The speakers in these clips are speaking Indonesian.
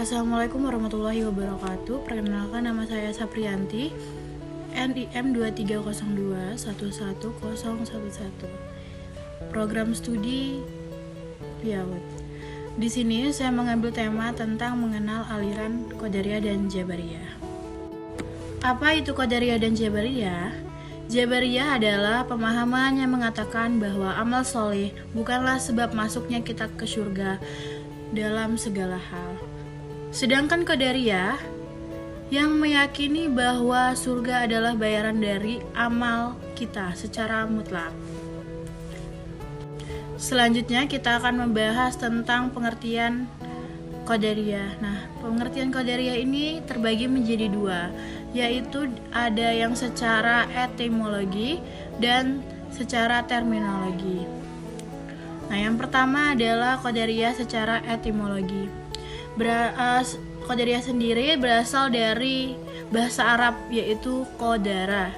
Assalamualaikum warahmatullahi wabarakatuh. Perkenalkan, nama saya Saprianti, NIM 2302111011. Program studi Yaud. Di sini saya mengambil tema tentang mengenal aliran Qadariyah dan Jabariyah. Apa itu Qadariyah dan Jabariyah? Jabariyah adalah pemahaman yang mengatakan bahwa amal soleh bukanlah sebab masuknya kita ke surga dalam segala hal. Sedangkan Qadariyah yang meyakini bahwa surga adalah bayaran dari amal kita secara mutlak. Selanjutnya kita akan membahas tentang pengertian Qadariyah. Nah, pengertian Qadariyah ini terbagi menjadi dua, yaitu ada yang secara etimologi dan secara terminologi. Nah, yang pertama adalah Qadariyah secara etimologi. Qadariyah sendiri berasal dari bahasa Arab, yaitu qadara,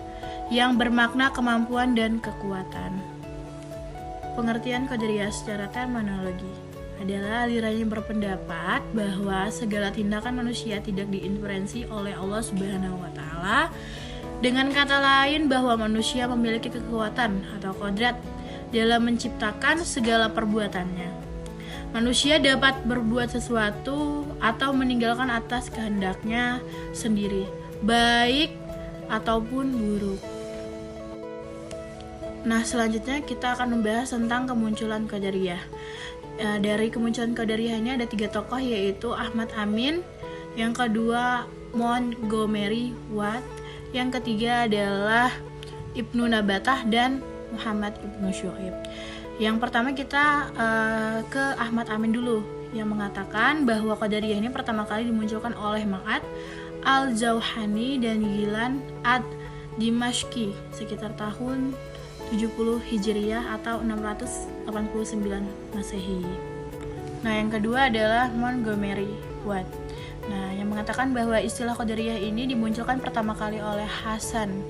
yang bermakna kemampuan dan kekuatan. Pengertian Qadariyah secara terminologi adalah aliran yang berpendapat bahwa segala tindakan manusia tidak diintervensi oleh Allah Subhanahu wa taala. Dengan kata lain, bahwa manusia memiliki kekuatan atau qodrat dalam menciptakan segala perbuatannya. Manusia dapat berbuat sesuatu atau meninggalkan atas kehendaknya sendiri, baik ataupun buruk. Nah, selanjutnya kita akan membahas tentang kemunculan Qadariyah. Dari kemunculan Qadariyah ini ada 3 tokoh, yaitu Ahmad Amin, yang kedua Montgomery Watt, yang ketiga adalah Ibnu Nabatah dan Muhammad Ibnu Syu'ib. Yang pertama kita ke Ahmad Amin dulu, yang mengatakan bahwa Qadariyah ini pertama kali dimunculkan oleh Ma'ad Al-Jauhani dan Gilan Ad-Dimashqi sekitar tahun 70 Hijriyah atau 689 Masehi. Nah, yang kedua adalah Montgomery Watt. Nah, yang mengatakan bahwa istilah Qadariyah ini dimunculkan pertama kali oleh Hasan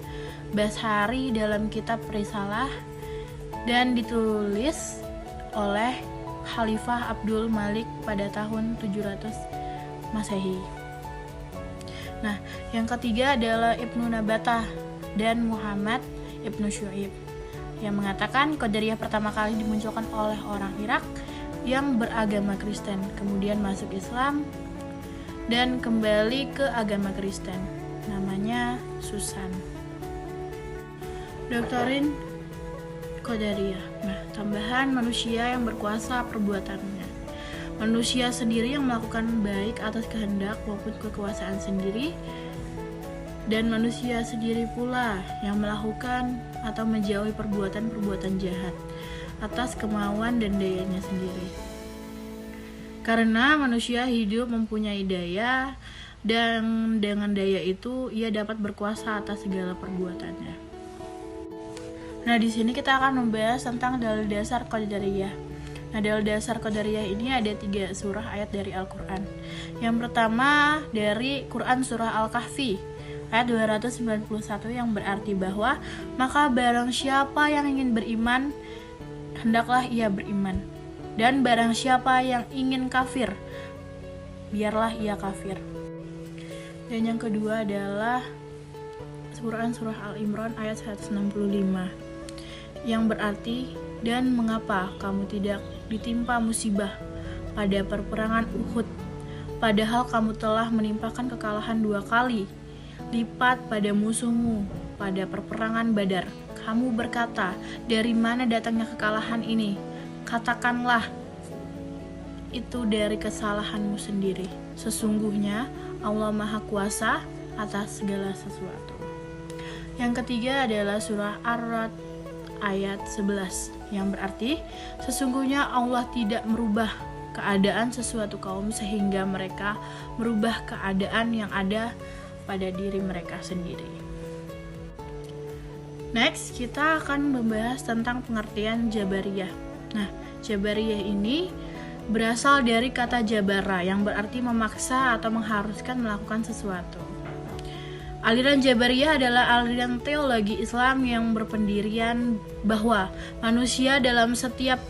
Bashari dalam kitab Risalah dan ditulis oleh Khalifah Abdul Malik pada tahun 700 Masehi. Nah, yang ketiga adalah Ibnu Nabatah dan Muhammad Ibnu Syu'ib, yang mengatakan Qadariyah pertama kali dimunculkan oleh orang Irak yang beragama Kristen, kemudian masuk Islam dan kembali ke agama Kristen. Namanya Susan. Doktrin Qadariyah. Nah, tambahan manusia yang berkuasa perbuatannya. Manusia sendiri yang melakukan baik atas kehendak maupun kekuasaan sendiri, dan manusia sendiri pula yang melakukan atau menjauhi perbuatan-perbuatan jahat atas kemauan dan dayanya sendiri. Karena manusia hidup mempunyai daya, dan dengan daya itu ia dapat berkuasa atas segala perbuatannya. Nah, di sini kita akan membahas tentang dalil dasar Qadariyah. Nah, dalil dasar Qadariyah ini ada 3 surah ayat dari Al-Quran. Yang pertama dari Quran surah Al-Kahfi ayat 291, yang berarti bahwa maka barang siapa yang ingin beriman, hendaklah ia beriman, dan barang siapa yang ingin kafir, biarlah ia kafir. Dan yang kedua adalah Quran surah Al-Imran ayat 165, yang berarti, dan mengapa kamu tidak ditimpa musibah pada perperangan Uhud, padahal kamu telah menimpakan kekalahan 2 kali lipat pada musuhmu pada perperangan Badar. Kamu berkata, dari mana datangnya kekalahan ini? Katakanlah, itu dari kesalahanmu sendiri. Sesungguhnya Allah Maha Kuasa atas segala sesuatu. Yang ketiga adalah surah Ar-Ra'd ayat 11, yang berarti, sesungguhnya Allah tidak merubah keadaan sesuatu kaum sehingga mereka merubah keadaan yang ada pada diri mereka sendiri. Next, kita akan membahas tentang pengertian Jabariyah. Nah, Jabariyah ini berasal dari kata jabara, yang berarti memaksa atau mengharuskan melakukan sesuatu. Aliran Jabariyah adalah aliran teologi Islam yang berpendirian bahwa manusia dalam setiap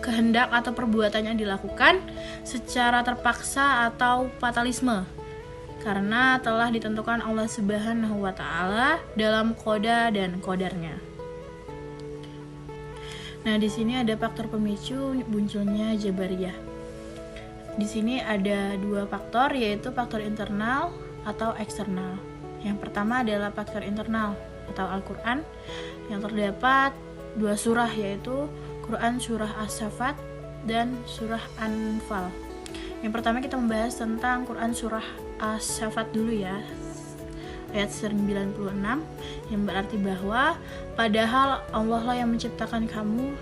kehendak atau perbuatan yang dilakukan secara terpaksa atau fatalisme, karena telah ditentukan Allah Subhanahu wa Ta'ala dalam qada dan qadarnya. Nah, di sini ada faktor pemicu munculnya Jabariyah. Di sini ada dua faktor, yaitu faktor internal atau eksternal. Yang pertama adalah faktor internal atau Al-Quran, yang terdapat dua surah, yaitu Quran surah As-Saffat dan surah Anfal. Yang pertama kita membahas tentang Quran surah As-Saffat dulu ya, ayat 96, yang berarti bahwa padahal Allah lah yang menciptakan kamu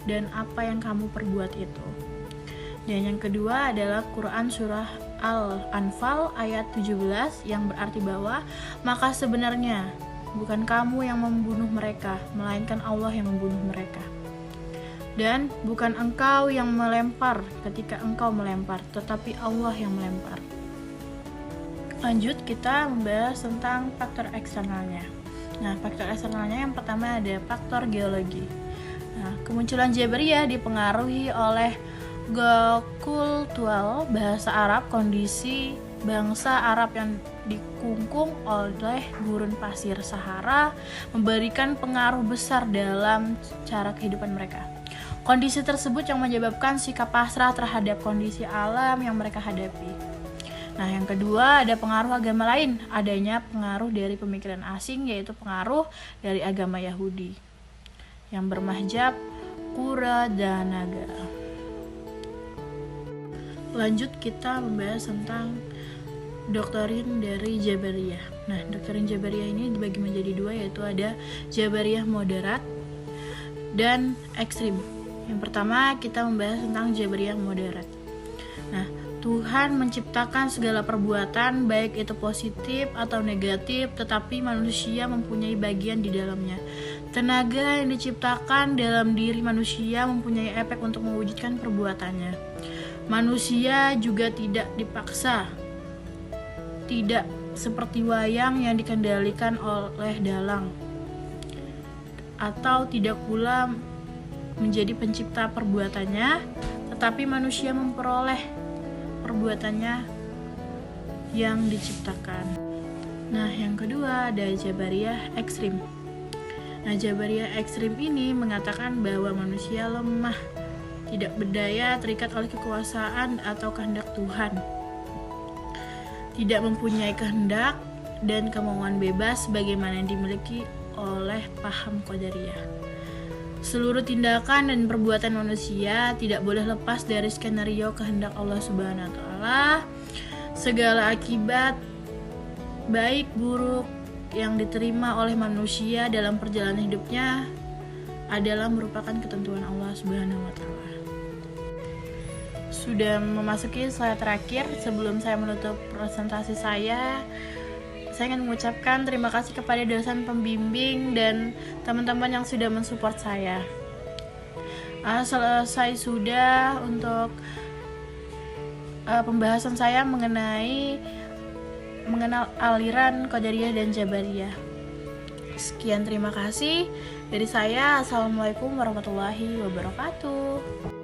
dan apa yang kamu perbuat itu. Dan yang kedua adalah Quran surah Al-Anfal ayat 17, yang berarti bahwa maka sebenarnya bukan kamu yang membunuh mereka, melainkan Allah yang membunuh mereka. Dan bukan engkau yang melempar ketika engkau melempar, tetapi Allah yang melempar. Lanjut, kita membahas tentang faktor eksternalnya. Nah, faktor eksternalnya yang pertama ada faktor geologi. Nah, kemunculan Jabariyah dipengaruhi oleh geokultural bahasa Arab, kondisi bangsa Arab yang dikungkung oleh gurun pasir Sahara memberikan pengaruh besar dalam cara kehidupan mereka. Kondisi tersebut yang menyebabkan sikap pasrah terhadap kondisi alam yang mereka hadapi. Nah, yang kedua ada pengaruh agama lain, adanya pengaruh dari pemikiran asing, yaitu pengaruh dari agama Yahudi yang bermahjab Qura dan Naga. Lanjut, kita membahas tentang doktrin dari Jabariyah. Nah, doktrin Jabariyah ini dibagi menjadi dua, yaitu ada Jabariyah moderat dan ekstrim. Yang pertama kita membahas tentang Jabariyah moderat. Nah, Tuhan menciptakan segala perbuatan, baik itu positif atau negatif, tetapi manusia mempunyai bagian di dalamnya. Tenaga yang diciptakan dalam diri manusia mempunyai efek untuk mewujudkan perbuatannya. Manusia juga tidak dipaksa, tidak seperti wayang yang dikendalikan oleh dalang, atau tidak pula menjadi pencipta perbuatannya, tetapi manusia memperoleh perbuatannya yang diciptakan. Nah, yang kedua ada Jabariyah ekstrim. Nah, Jabariyah ekstrim ini mengatakan bahwa manusia lemah, tidak berdaya, terikat oleh kekuasaan atau kehendak Tuhan, tidak mempunyai kehendak dan kemauan bebas sebagaimana yang dimiliki oleh paham Qadariyah. Seluruh tindakan dan perbuatan manusia tidak boleh lepas dari skenario kehendak Allah Subhanahu wa Ta'ala. Segala akibat baik buruk yang diterima oleh manusia dalam perjalanan hidupnya adalah merupakan ketentuan Allah Subhanahu wa Ta'ala. Sudah memasuki slide terakhir. Sebelum saya menutup presentasi saya ingin mengucapkan terima kasih kepada dosen pembimbing dan teman-teman yang sudah mensupport saya. Selesai sudah untuk pembahasan saya mengenal aliran Qadariyah dan Jabariyah. Sekian, terima kasih dari saya. Assalamualaikum warahmatullahi wabarakatuh.